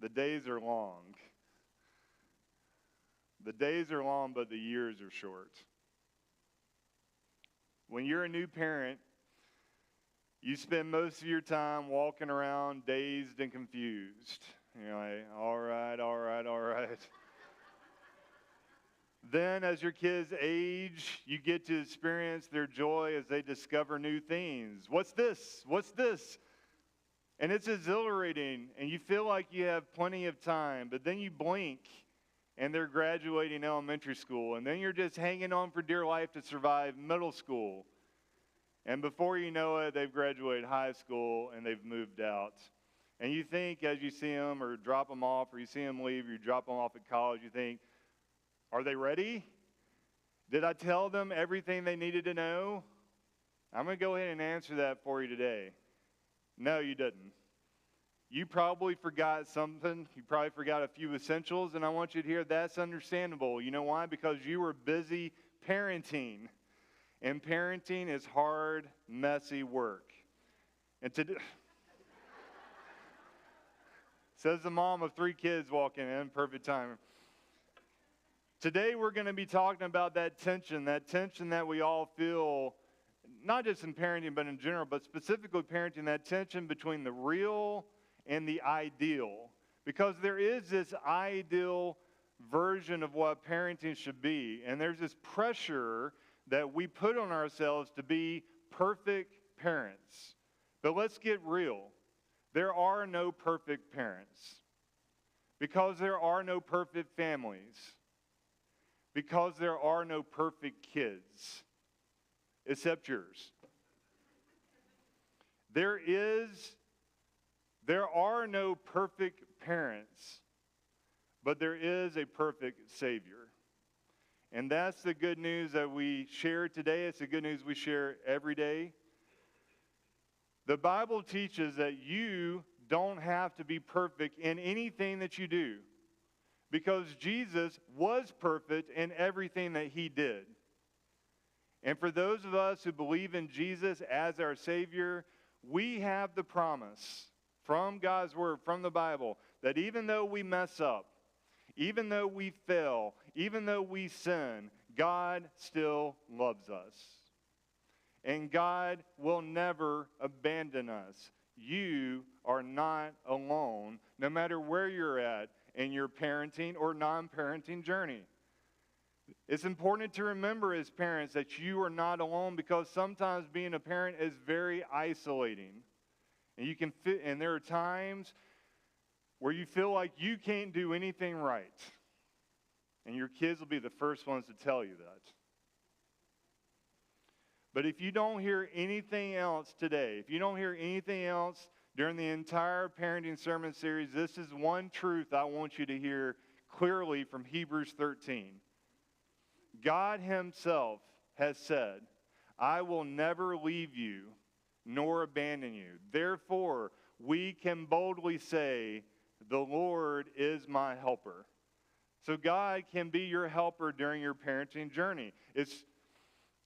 The days are long. The days are long, but the years are short. When you're a new parent, you spend most of your time walking around dazed and confused. You're like, all right, all right, all right. Then, as your kids age, you get to experience their joy as they discover new things. What's this? What's this? And it's exhilarating, and you feel like you have plenty of time, but then you blink, and they're graduating elementary school, and then you're just hanging on for dear life to survive middle school. And before you know it, they've graduated high school, and they've moved out. And you think, as you see them or drop them off, or you see them leave, or you drop them off at college, you think, are they ready? Did I tell them everything they needed to know? I'm going to go ahead and answer that for you today. No, you didn't. You probably forgot something. You probably forgot a few essentials, and I want you to hear that's understandable. You know why? Because you were busy parenting. And parenting is hard, messy work. And today, says the mom of 3 kids walking in, perfect time. Today we're going to be talking about that tension that we all feel, not just in parenting, but in general, but specifically parenting, that tension between the real and the ideal. Because there is this ideal version of what parenting should be, and there's this pressure that we put on ourselves to be perfect parents. But let's get real. There are no perfect parents. Because there are no perfect families. Because there are no perfect kids. Except yours. There are no perfect parents, but there is a perfect Savior. And that's the good news that we share today. It's the good news we share every day. The Bible teaches that you don't have to be perfect in anything that you do, because Jesus was perfect in everything that he did. And for those of us who believe in Jesus as our Savior, we have the promise from God's Word, from the Bible, that even though we mess up, even though we fail, even though we sin, God still loves us. And God will never abandon us. You are not alone, no matter where you're at in your parenting or non-parenting journey. It's important to remember as parents that you are not alone, because sometimes being a parent is very isolating. And there are times where you feel like you can't do anything right. And your kids will be the first ones to tell you that. But if you don't hear anything else today, if you don't hear anything else during the entire parenting sermon series, this is one truth I want you to hear clearly from Hebrews 13. God himself has said, I will never leave you nor abandon you. Therefore, we can boldly say, the Lord is my helper. So God can be your helper during your parenting journey.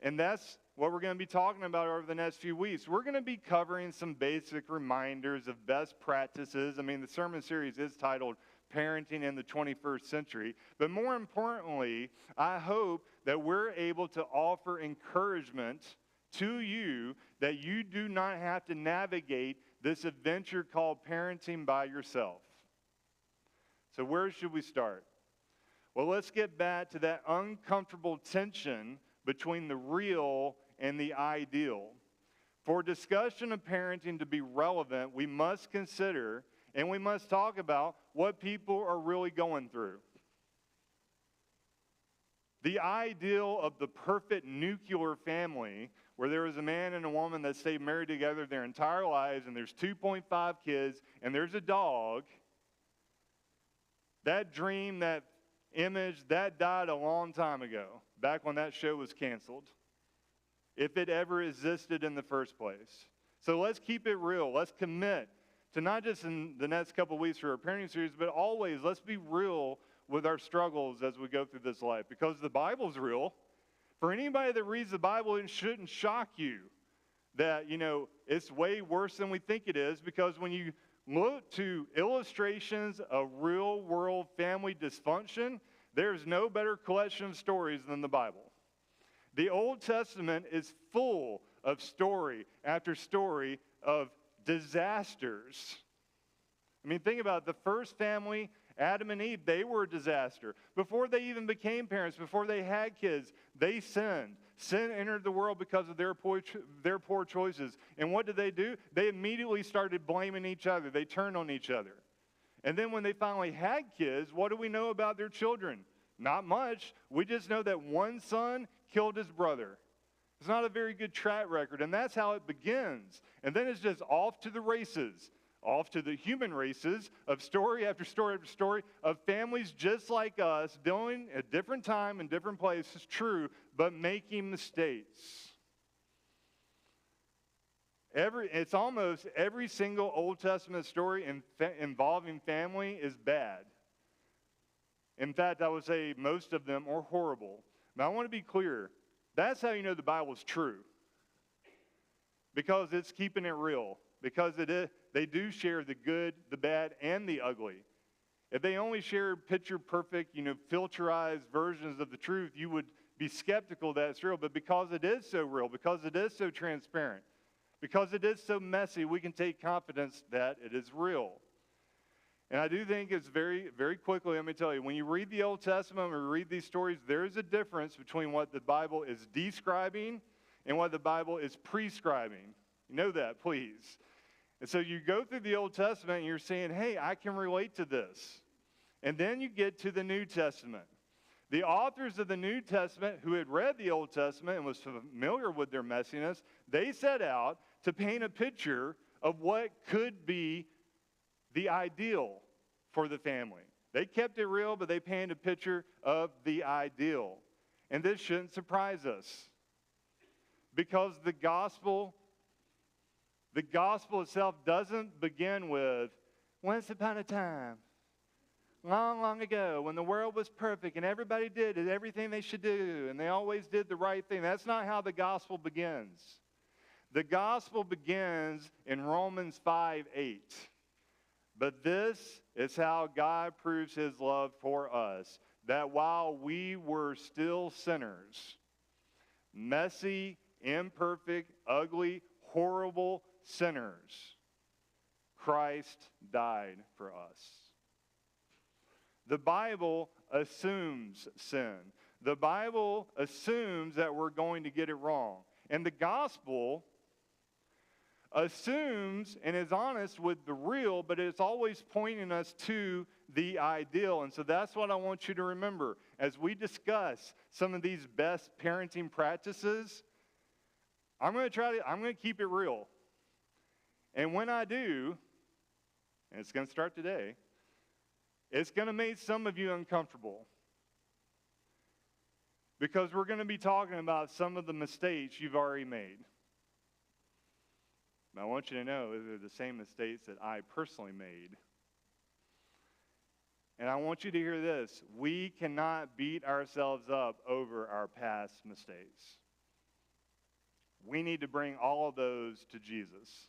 And that's what we're going to be talking about over the next few weeks. We're going to be covering some basic reminders of best practices. I mean, the sermon series is titled Parenting in the 21st Century. But more importantly, I hope that we're able to offer encouragement to you that you do not have to navigate this adventure called parenting by yourself. So where should we start? Well, let's get back to that uncomfortable tension between the real and the ideal. For discussion of parenting to be relevant, we must consider and we must talk about what people are really going through. The ideal of the perfect nuclear family, where there is a man and a woman that stay married together their entire lives, and there's 2.5 kids, and there's a dog, that dream, that image, that died a long time ago, back when that show was canceled, if it ever existed in the first place. So let's keep it real. Let's commit to not just in the next couple of weeks for our parenting series, but always let's be real with our struggles as we go through this life, because the Bible's real. For anybody that reads the Bible, it shouldn't shock you that, it's way worse than we think it is, because when you look to illustrations of real-world family dysfunction, there's no better collection of stories than the Bible. The Old Testament is full of story after story of disasters. I mean, think about it. The first family, Adam and Eve, they were a disaster. Before they even became parents, before they had kids, they sinned. Sin entered the world because of their poor choices. And what did they do? They immediately started blaming each other. They turned on each other. And then when they finally had kids, what do we know about their children? Not much. We just know that one son killed his brother. It's not a very good track record, and that's how it begins. And then it's just off to the races, off to the human races of story after story after story of families just like us, doing a different time and different places, true, but making mistakes. It's almost every single Old Testament story involving family is bad. In fact, I would say most of them are horrible. Now, I want to be clear. That's how you know the Bible is true. Because it's keeping it real. Because they do share the good, the bad, and the ugly. If they only shared picture-perfect, filterized versions of the truth, you would be skeptical that it's real. But because it is so real, because it is so transparent, because it is so messy, we can take confidence that it is real. And I do think it's very, very quickly, let me tell you, when you read the Old Testament or read these stories, there is a difference between what the Bible is describing and what the Bible is prescribing. You know that, please. And so you go through the Old Testament and you're saying, hey, I can relate to this. And then you get to the New Testament. The authors of the New Testament who had read the Old Testament and was familiar with their messiness, they set out to paint a picture of what could be the ideal for the family. They kept it real, but they painted a picture of the ideal. And this shouldn't surprise us. Because the gospel itself doesn't begin with, once upon a time, long, long ago, when the world was perfect and everybody did everything they should do, and they always did the right thing. That's not how the gospel begins. The gospel begins in Romans 5:8. But this is how God proves his love for us, that while we were still sinners, messy, imperfect, ugly, horrible sinners, Christ died for us. The Bible assumes sin. The Bible assumes that we're going to get it wrong. And the gospel assumes and is honest with the real, but it's always pointing us to the ideal. And so that's what I want you to remember. As we discuss some of these best parenting practices, I'm going to keep it real. And when I do, and it's going to start today, it's going to make some of you uncomfortable. Because we're going to be talking about some of the mistakes you've already made. I want you to know they're the same mistakes that I personally made. And I want you to hear this. We cannot beat ourselves up over our past mistakes. We need to bring all of those to Jesus.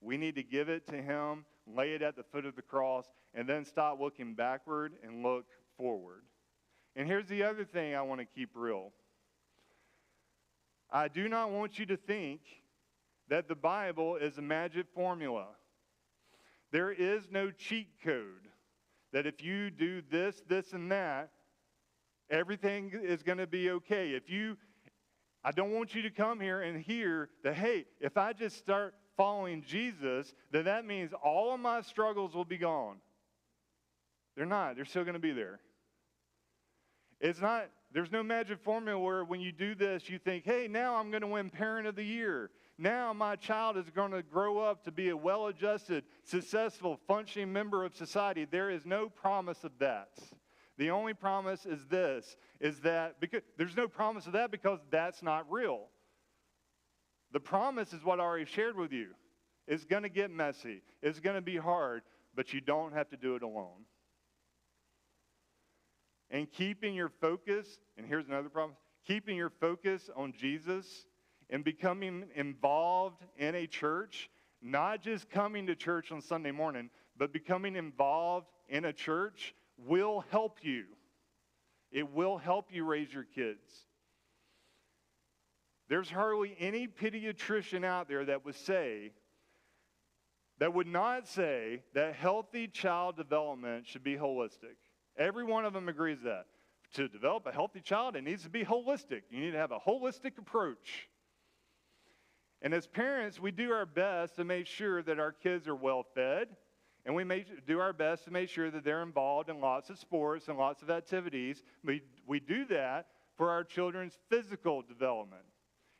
We need to give it to him, lay it at the foot of the cross, and then stop looking backward and look forward. And here's the other thing I want to keep real. I do not want you to think that the Bible is a magic formula. There is no cheat code that if you do this, this, and that, everything is going to be okay. I don't want you to come here and hear that, hey, if I just start following Jesus, then that means all of my struggles will be gone. They're not. They're still going to be there. There's no magic formula where when you do this, you think, hey, now I'm going to win Parent of the Year. Now my child is going to grow up to be a well-adjusted, successful, functioning member of society. There is no promise of that. The only promise is this, is that, because there's no promise of that because that's not real. The promise is what I already shared with you. It's going to get messy. It's going to be hard, but you don't have to do it alone. And keeping your focus, and here's another promise, keeping your focus on Jesus and becoming involved in a church not just coming to church on Sunday morning, but becoming involved in a church will help you. It will help you raise your kids. There's hardly any pediatrician out there that would not say that healthy child development should be holistic. Every one of them agrees that. To develop a healthy child, it needs to be holistic. You need to have a holistic approach. And as parents, we do our best to make sure that our kids are well fed, and we do our best to make sure that they're involved in lots of sports and lots of activities. We do that for our children's physical development.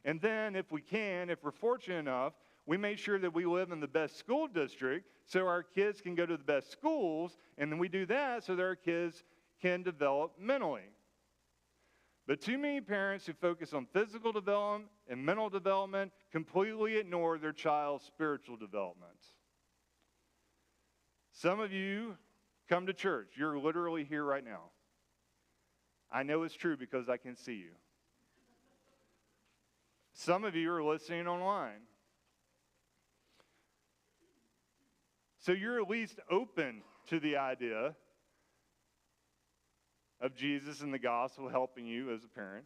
And then if we're fortunate enough, we make sure that we live in the best school district so our kids can go to the best schools, and then we do that so that our kids can develop mentally. But too many parents who focus on physical development and mental development completely ignore their child's spiritual development. Some of you come to church. You're literally here right now. I know it's true because I can see you. Some of you are listening online. So you're at least open to the idea of Jesus and the gospel helping you as a parent.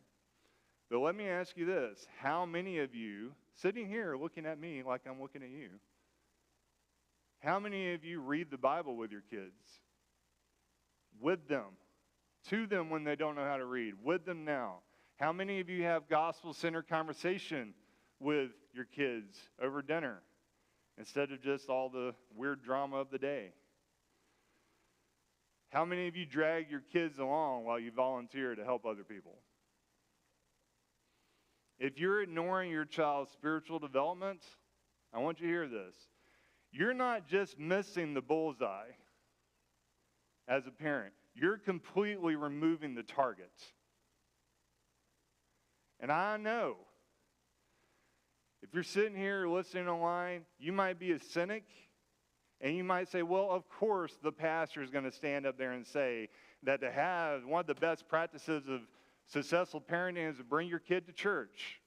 But let me ask you this. How many of you, sitting here looking at me like I'm looking at you, how many of you read the Bible with your kids? With them. To them when they don't know how to read. With them now. How many of you have gospel-centered conversation with your kids over dinner instead of just all the weird drama of the day? How many of you drag your kids along while you volunteer to help other people? If you're ignoring your child's spiritual development, I want you to hear this. You're not just missing the bullseye as a parent. You're completely removing the target. And I know, if you're sitting here listening online, you might be a cynic. And you might say, well, of course the pastor is going to stand up there and say that to have one of the best practices of successful parenting is to bring your kid to church.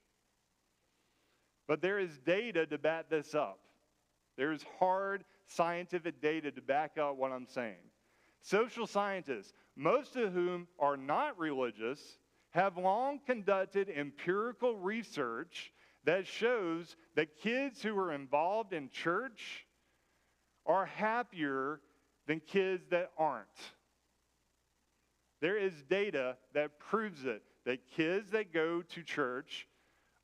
But there is data to back this up. There is hard scientific data to back up what I'm saying. Social scientists, most of whom are not religious, have long conducted empirical research that shows that kids who are involved in church are happier than kids that aren't. There is data that proves it, that kids that go to church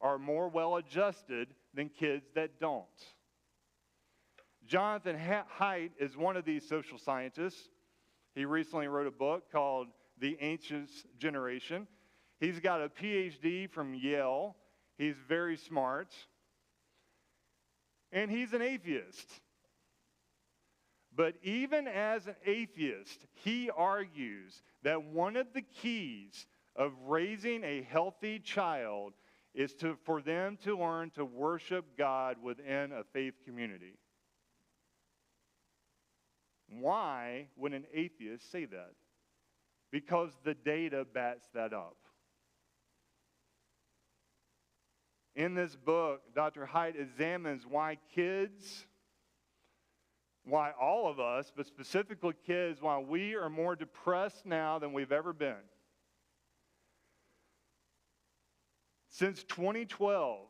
are more well-adjusted than kids that don't. Jonathan Haidt is one of these social scientists. He recently wrote a book called The Anxious Generation. He's got a PhD from Yale. He's very smart. And he's an atheist. But even as an atheist, he argues that one of the keys of raising a healthy child is for them to learn to worship God within a faith community. Why would an atheist say that? Because the data backs that up. In this book, Dr. Haidt examines why all of us, but specifically kids, why we are more depressed now than we've ever been. Since 2012,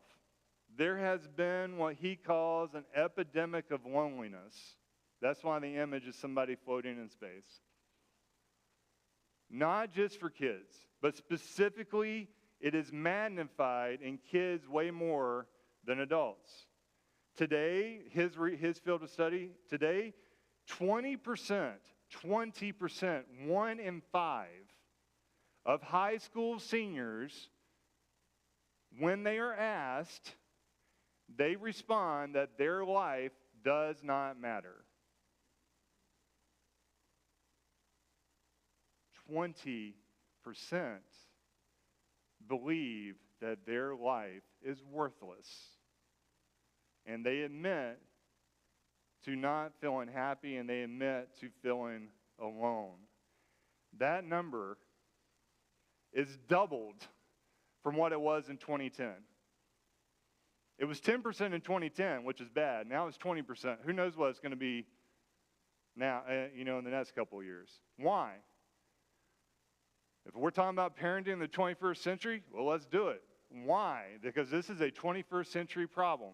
there has been what he calls an epidemic of loneliness. That's why the image is somebody floating in space. Not just for kids, but specifically, it is magnified in kids way more than adults. Today, his field of study, today, 20%, 1 in 5 of high school seniors, when they are asked, they respond that their life does not matter. 20% believe that their life is worthless. And they admit to not feeling happy, and they admit to feeling alone. That number is doubled from what it was in 2010. It was 10% in 2010, which is bad. Now it's 20%. Who knows what it's going to be now, in the next couple of years. Why? If we're talking about parenting in the 21st century, well, let's do it. Why? Because this is a 21st century problem.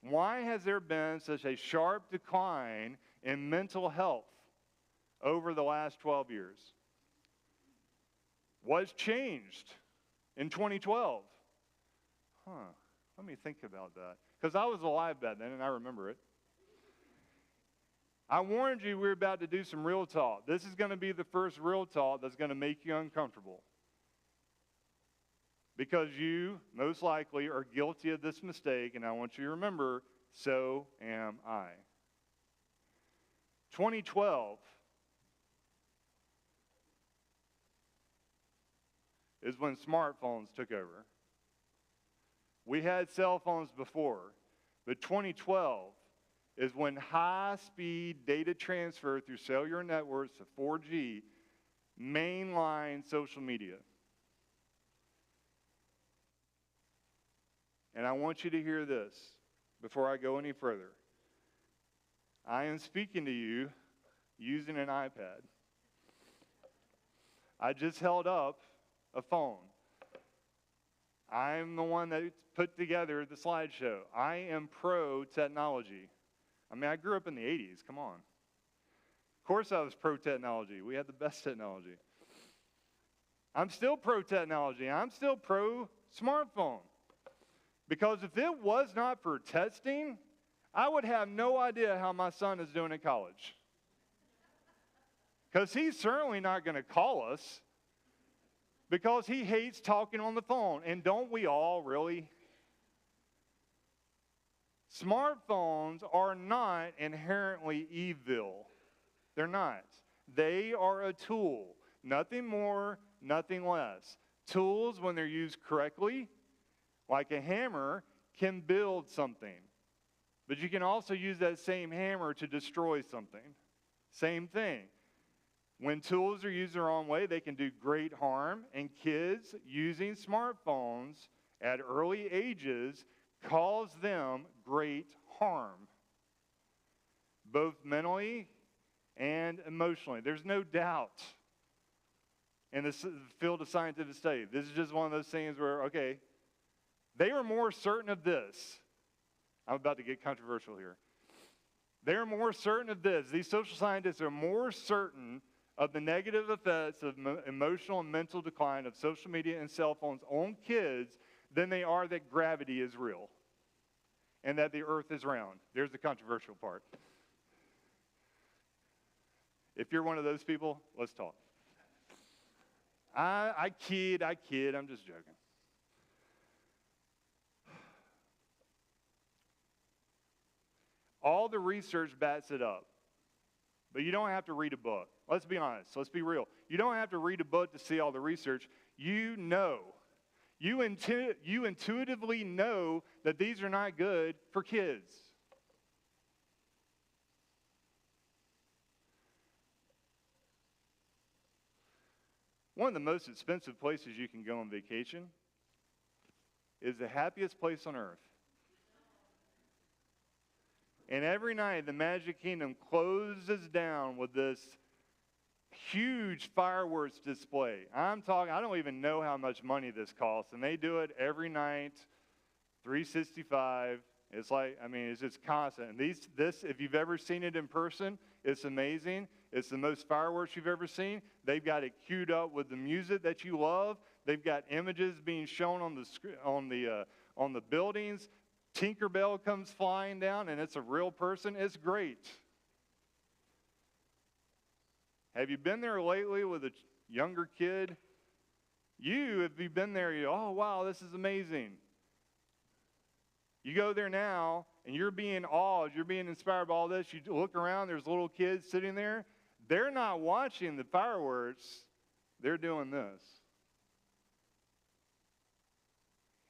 Why has there been such a sharp decline in mental health over the last 12 years? What's changed in 2012? Let me think about that. Because I was alive back then and I remember it. I warned you we were about to do some real talk. This is going to be the first real talk that's going to make you uncomfortable. Because you, most likely, are guilty of this mistake, and I want you to remember, so am I. 2012 is when smartphones took over. We had cell phones before, but 2012 is when high-speed data transfer through cellular networks of 4G mainline social media. And I want you to hear this before I go any further. I am speaking to you using an iPad. I just held up a phone. I'm the one that put together the slideshow. I am pro-technology. I grew up in the 80s. Come on. Of course I was pro-technology. We had the best technology. I'm still pro-technology. I'm still pro-smartphone. Because if it was not for texting, I would have no idea how my son is doing in college. Because he's certainly not going to call us because he hates talking on the phone. And don't we all really? Smartphones are not inherently evil. They're not. They are a tool. Nothing more, nothing less. Tools, when they're used correctly, like a hammer, can build something. But you can also use that same hammer to destroy something. Same thing. When tools are used the wrong way, they can do great harm. And kids using smartphones at early ages cause them great harm, both mentally and emotionally. There's no doubt in the field of scientific study. This is just one of those things where, okay, they are more certain of this. I'm about to get controversial here. They're more certain of this. These social scientists are more certain of the negative effects of emotional and mental decline of social media and cell phones on kids than they are that gravity is real and that the earth is round. There's the controversial part. If you're one of those people, let's talk. I kid, I'm just joking. All the research backs it up. But you don't have to read a book. Let's be honest. Let's be real. You don't have to read a book to see all the research. You know. You intuitively know that these are not good for kids. One of the most expensive places you can go on vacation is the happiest place on earth. And every night, the Magic Kingdom closes down with this huge fireworks display. I don't even know how much money this costs, and they do it every night, 365. It's it's just constant. And this, if you've ever seen it in person, it's amazing. It's the most fireworks you've ever seen. They've got it queued up with the music that you love. They've got images being shown on the buildings. Tinkerbell comes flying down, and it's a real person. It's great. Have you been there lately with a younger kid? If you've been there, oh, wow, this is amazing. You go there now, and you're being awed. You're being inspired by all this. You look around, there's little kids sitting there. They're not watching the fireworks. They're doing this.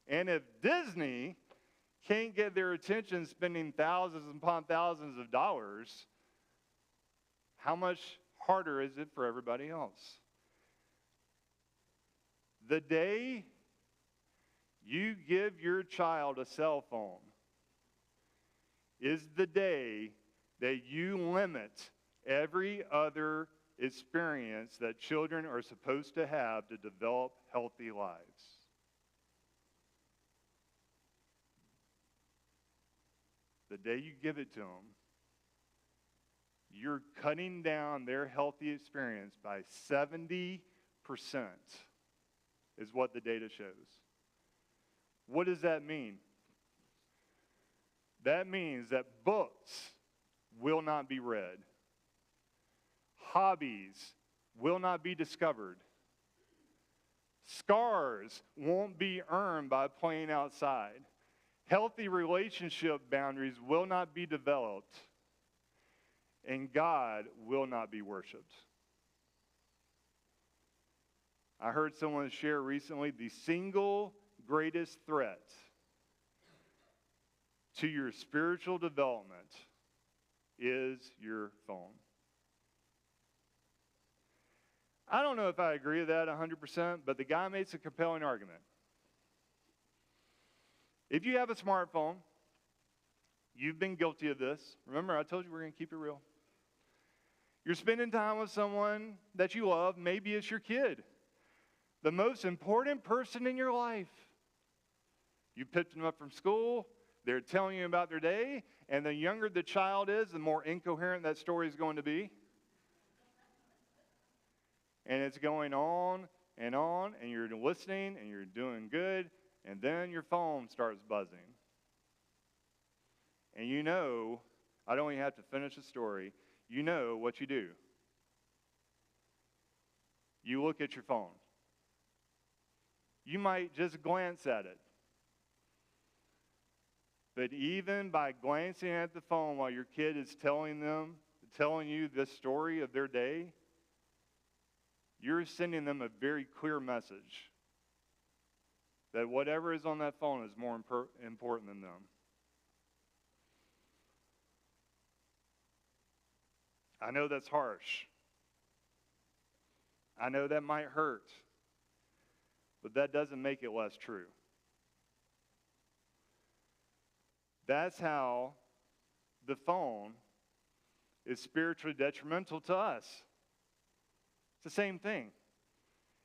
And if Disney can't get their attention spending thousands upon thousands of dollars, how much harder is it for everybody else? The day you give your child a cell phone is the day that you limit every other experience that children are supposed to have to develop healthy lives. The day you give it to them, you're cutting down their healthy experience by 70%, is what the data shows. What does that mean? That means that books will not be read. Hobbies will not be discovered. Scars won't be earned by playing outside. Healthy relationship boundaries will not be developed. And God will not be worshiped. I heard someone share recently the single greatest threat to your spiritual development is your phone. I don't know if I agree with that 100%, but the guy makes a compelling argument. If you have a smartphone, you've been guilty of this. Remember, I told you we're going to keep it real. You're spending time with someone that you love. Maybe it's your kid, the most important person in your life. You picked them up from school. They're telling you about their day. And the younger the child is, the more incoherent that story is going to be. And it's going on, and you're listening, and you're doing good. And then your phone starts buzzing. And you know, I don't even have to finish the story. You know what you do. You look at your phone. You might just glance at it. But even by glancing at the phone while your kid is telling you this story of their day, you're sending them a very clear message that whatever is on that phone is more important than them. I know that's harsh. I know that might hurt. But that doesn't make it less true. That's how the phone is spiritually detrimental to us. It's the same thing.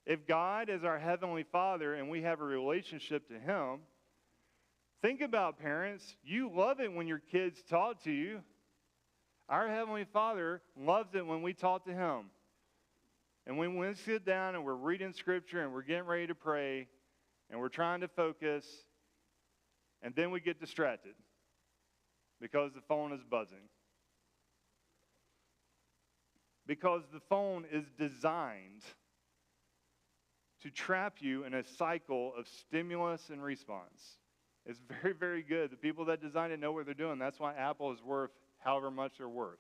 If God is our Heavenly Father and we have a relationship to Him, think about parents. You love it when your kids talk to you. Our Heavenly Father loves it when we talk to Him. And when we sit down and we're reading Scripture and we're getting ready to pray and we're trying to focus, and then we get distracted because the phone is buzzing. Because the phone is designed to trap you in a cycle of stimulus and response. It's very, very good. The people that designed it know what they're doing. That's why Apple is worth however much they're worth.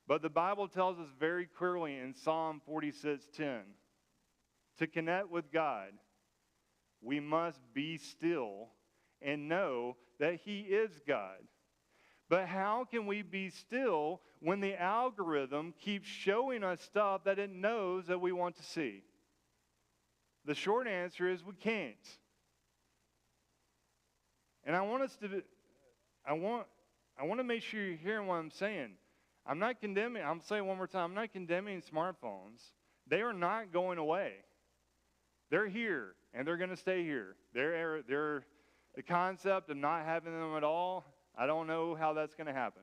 But the Bible tells us very clearly in Psalm 46:10, to connect with God, we must be still and know that He is God. But how can we be still when the algorithm keeps showing us stuff that it knows that we want to see? The short answer is we can't. And I want to make sure you're hearing what I'm saying. I'm not condemning, I'm saying one more time, I'm not condemning smartphones. They are not going away. They're here, and they're going to stay here. They're the concept of not having them at all, I don't know how that's going to happen.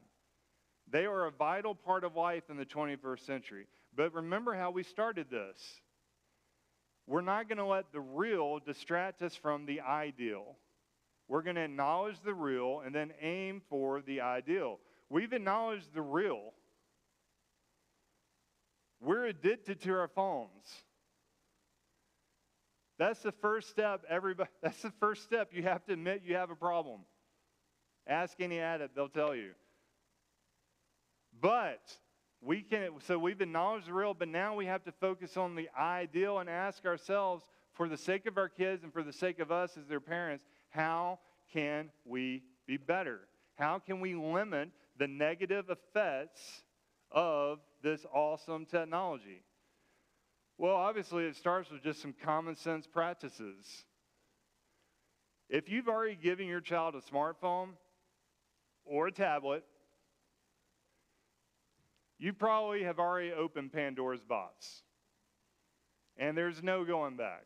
They are a vital part of life in the 21st century. But remember how we started this. We're not going to let the real distract us from the ideal. We're going to acknowledge the real and then aim for the ideal. We've acknowledged the real. We're addicted to our phones. That's the first step, everybody. That's the first step. You have to admit you have a problem. Ask any addict, they'll tell you. But we've acknowledged the real, but now we have to focus on the ideal and ask ourselves, for the sake of our kids and for the sake of us as their parents, how can we be better? How can we limit the negative effects of this awesome technology? Well, obviously, it starts with just some common sense practices. If you've already given your child a smartphone or a tablet, you probably have already opened Pandora's box. And there's no going back.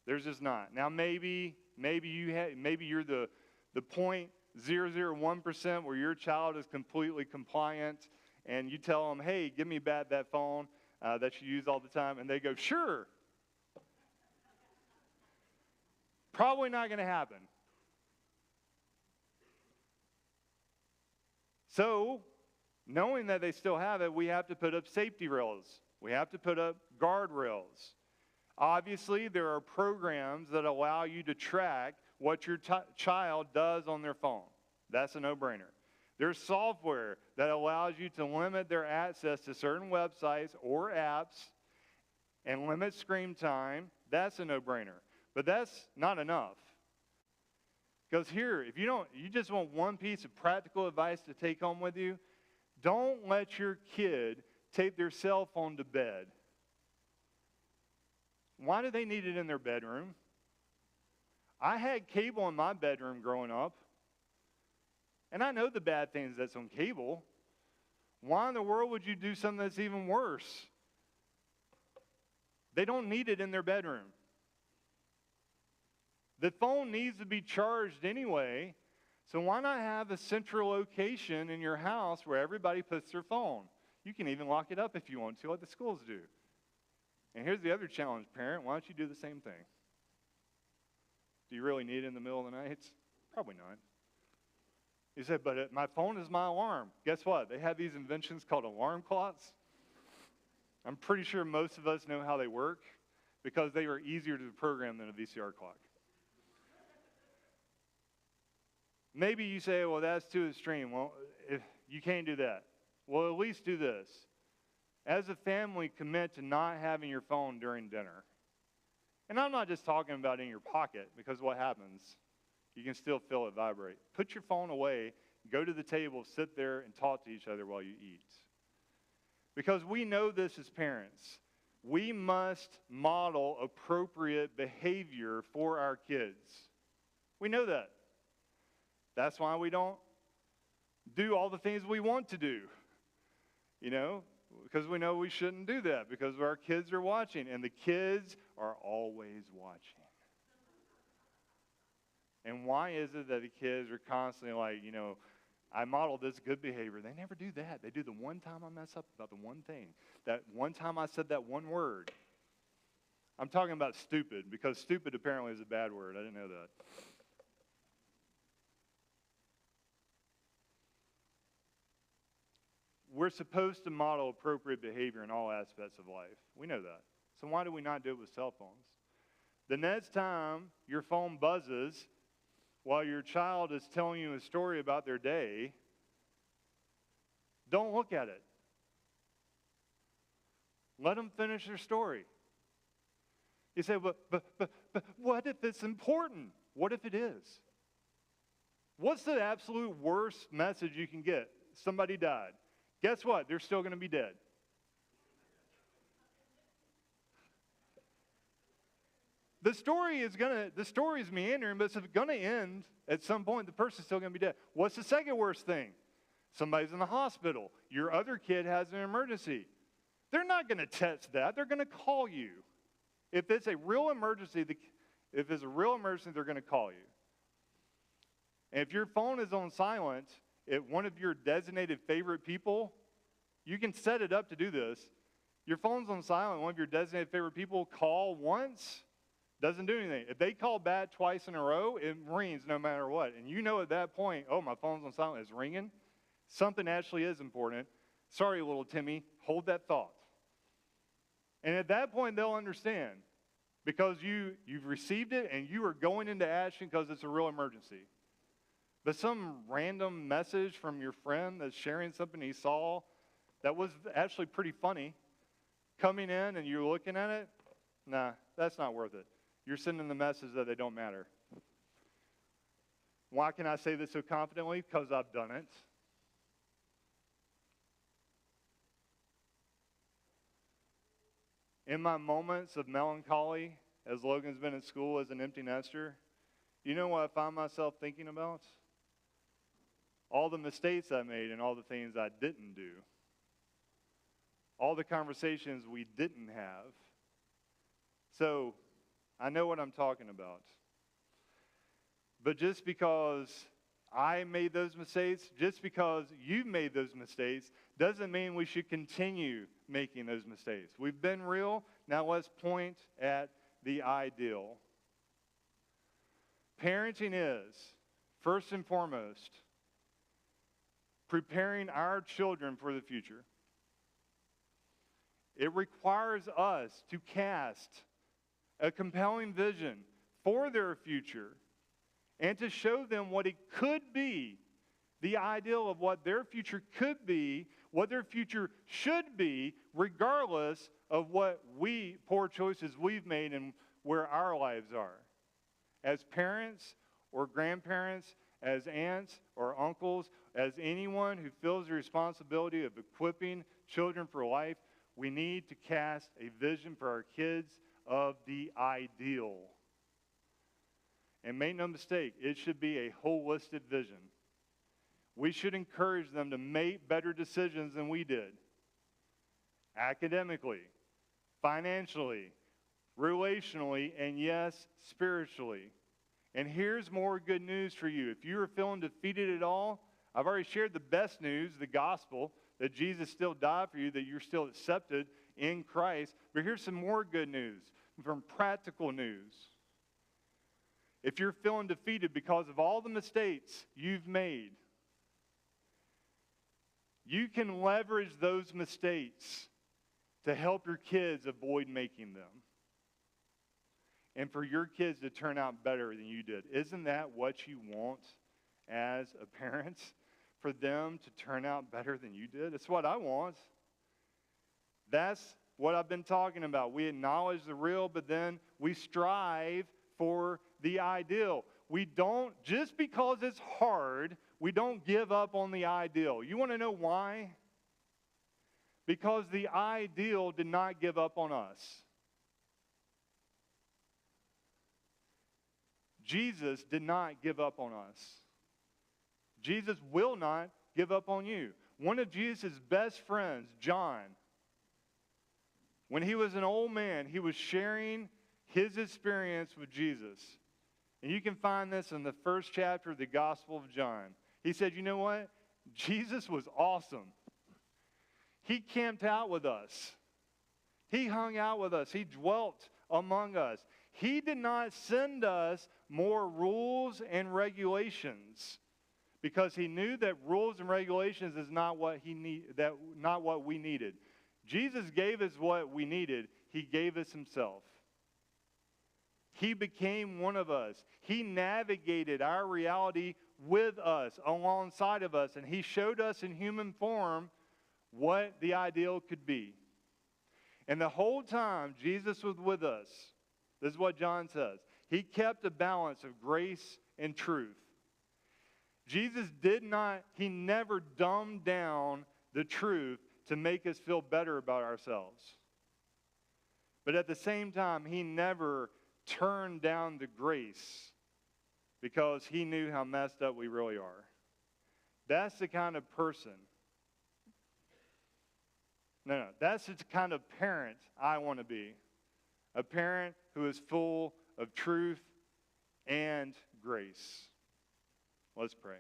There's just not. Now maybe you're the 0.001% where your child is completely compliant, and you tell them, hey, give me back that phone that you use all the time, and they go, sure. Probably not going to happen. So, knowing that they still have it, we have to put up safety rails. We have to put up guardrails. Obviously, there are programs that allow you to track what your child does on their phone. That's a no-brainer. There's software that allows you to limit their access to certain websites or apps and limit screen time. That's a no-brainer. But that's not enough. Because here, if you just want one piece of practical advice to take home with you, don't let your kid take their cell phone to bed. Why do they need it in their bedroom? I had cable in my bedroom growing up, and I know the bad things that's on cable. Why in the world would you do something that's even worse? They don't need it in their bedroom. The phone needs to be charged anyway, so why not have a central location in your house where everybody puts their phone? You can even lock it up if you want to, like the schools do. And here's the other challenge, parent. Why don't you do the same thing? Do you really need it in the middle of the night? Probably not. You said, but my phone is my alarm. Guess what? They have these inventions called alarm clocks. I'm pretty sure most of us know how they work because they are easier to program than a VCR clock. Maybe you say, well, that's too extreme. Well, if you can't do that. Well, at least do this. As a family, commit to not having your phone during dinner. And I'm not just talking about in your pocket, because what happens? You can still feel it vibrate. Put your phone away, go to the table, sit there, and talk to each other while you eat. Because we know this as parents. We must model appropriate behavior for our kids. We know that. That's why we don't do all the things we want to do. Because we know we shouldn't do that because our kids are watching, and the kids are always watching. And why is it that the kids are constantly like, I model this good behavior. They never do that. They do the one time I mess up about the one thing. That one time I said that one word. I'm talking about stupid, because stupid apparently is a bad word. I didn't know that. We're supposed to model appropriate behavior in all aspects of life. We know that. So why do we not do it with cell phones? The next time your phone buzzes while your child is telling you a story about their day, don't look at it. Let them finish their story. You say, but what if it's important? What if it is? What's the absolute worst message you can get? Somebody died. Guess what? They're still going to be dead. The story is meandering, but it's going to end at some point. The person's still going to be dead. What's the second worst thing? Somebody's in the hospital. Your other kid has an emergency. They're not going to text that. They're going to call you. If it's a real emergency, they're going to call you. And if your phone is on silent, if one of your designated favorite people, you can set it up to do this. Your phone's on silent, one of your designated favorite people call once, doesn't do anything. If they call back twice in a row, it rings no matter what. And you know at that point, oh, my phone's on silent, it's ringing. Something actually is important. Sorry, little Timmy, hold that thought. And at that point, they'll understand because you've received it and you are going into action because it's a real emergency. But some random message from your friend that's sharing something he saw that was actually pretty funny, coming in and you're looking at it, nah, that's not worth it. You're sending the message that they don't matter. Why can I say this so confidently? Because I've done it. In my moments of melancholy, as Logan's been in school as an empty nester, You know what I find myself thinking about? All the mistakes I made and all the things I didn't do. All the conversations we didn't have. So, I know what I'm talking about. But just because I made those mistakes, just because you made those mistakes, doesn't mean we should continue making those mistakes. We've been real, now let's point at the ideal. Parenting is, first and foremost, preparing our children for the future. It requires us to cast a compelling vision for their future and to show them what it could be, the ideal of what their future could be, what their future should be, regardless of what poor choices we've made and where our lives are. As parents or grandparents, as aunts or uncles, as anyone who feels the responsibility of equipping children for life, we need to cast a vision for our kids of the ideal. And make no mistake, it should be a holistic vision. We should encourage them to make better decisions than we did. Academically, financially, relationally, and yes, spiritually. And here's more good news for you. If you are feeling defeated at all, I've already shared the best news, the gospel, that Jesus still died for you, that you're still accepted in Christ. But here's some more good news, from practical news. If you're feeling defeated because of all the mistakes you've made, you can leverage those mistakes to help your kids avoid making them. And for your kids to turn out better than you did. Isn't that what you want as a parent? For them to turn out better than you did? That's what I want. That's what I've been talking about. We acknowledge the real, but then we strive for the ideal. We don't, just because it's hard, we don't give up on the ideal. You want to know why? Because the ideal did not give up on us. Jesus did not give up on us. Jesus will not give up on you. One of Jesus' best friends, John, when he was an old man, he was sharing his experience with Jesus. And you can find this in the first chapter of the Gospel of John. He said, you know what? Jesus was awesome. He camped out with us. He hung out with us. He dwelt among us. He did not send us more rules and regulations because he knew that rules and regulations is not what not what we needed. Jesus gave us what we needed. He gave us himself. He became one of us. He navigated our reality with us, alongside of us, and he showed us in human form what the ideal could be. And the whole time Jesus was with us, this is what John says, he kept a balance of grace and truth. Jesus he never dumbed down the truth to make us feel better about ourselves. But at the same time, he never turned down the grace because he knew how messed up we really are. That's the kind of person. No, that's the kind of parent I want to be. A parent who is full of truth and grace. Let's pray.